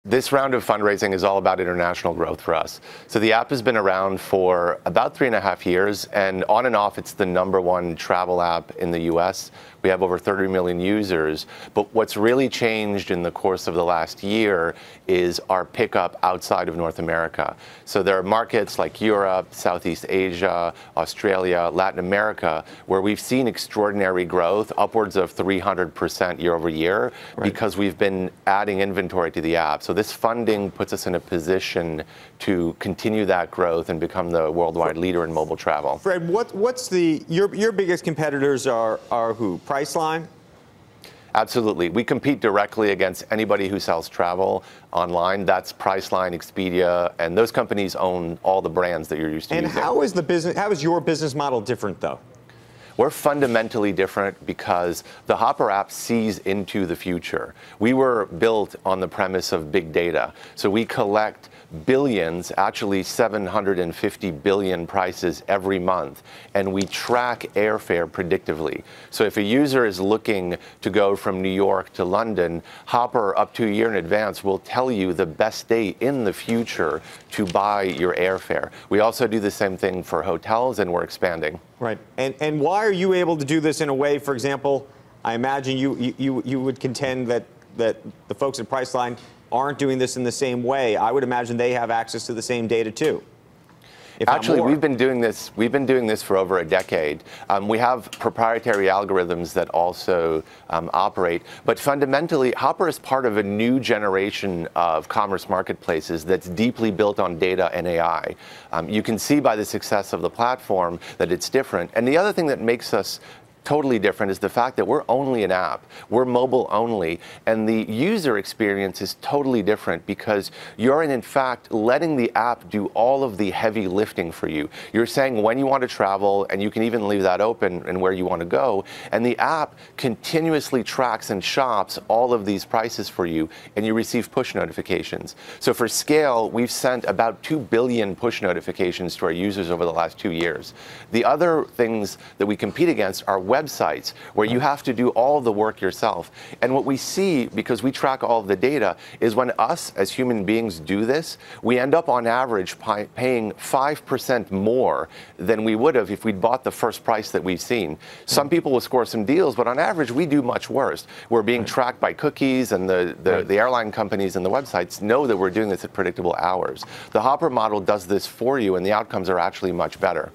This round of fundraising is all about international growth for us. So the app has been around for about 3.5 years, and on and off, it's the #1 travel app in the US. We have over 30 million users. But what's really changed in the course of the last year is our pickup outside of North America. So there are markets like Europe, Southeast Asia, Australia, Latin America, where we've seen extraordinary growth, upwards of 300% year over year, because we've been adding inventory to the app. So this funding puts us in a position to continue that growth and become the worldwide leader in mobile travel. Fred, what's your biggest competitors are who? Priceline? Absolutely. We compete directly against anybody who sells travel online. That's Priceline, Expedia, and those companies own all the brands that you're used to using. And how is your business model different, though? We're fundamentally different because the Hopper app sees into the future. We were built on the premise of big data. So we collect billions, actually 750 billion prices every month, and we track airfare predictively. So if a user is looking to go from New York to London, Hopper, up to a year in advance, will tell you the best day in the future to buy your airfare. We also do the same thing for hotels, and we're expanding. Right. And why are you able to do this in a way, for example, I imagine you would contend that the folks at Priceline aren't doing this in the same way. I would imagine they have access to the same data too. Actually, we've been doing this for over a decade. We have proprietary algorithms that also operate, but fundamentally, Hopper is part of a new generation of commerce marketplaces that's deeply built on data and AI. You can see by the success of the platform that it's different. And the other thing that makes us totally different is the fact that we're only an app. We're mobile only, and the user experience is totally different because you're in fact letting the app do all of the heavy lifting for you. You're saying when you want to travel, and you can even leave that open and where you want to go, and the app continuously tracks and shops all of these prices for you, and you receive push notifications. So for scale, we've sent about 2 billion push notifications to our users over the last 2 years. The other things that we compete against are websites where you have to do all the work yourself. And what we see, because we track all of the data, is when us as human beings do this, we end up on average paying 5% more than we would have if we'd bought the first price that we've seen. Some people will score some deals, but on average we do much worse. We're being tracked by cookies, and the airline companies and the websites know that we're doing this at predictable hours. The Hopper model does this for you, and the outcomes are actually much better.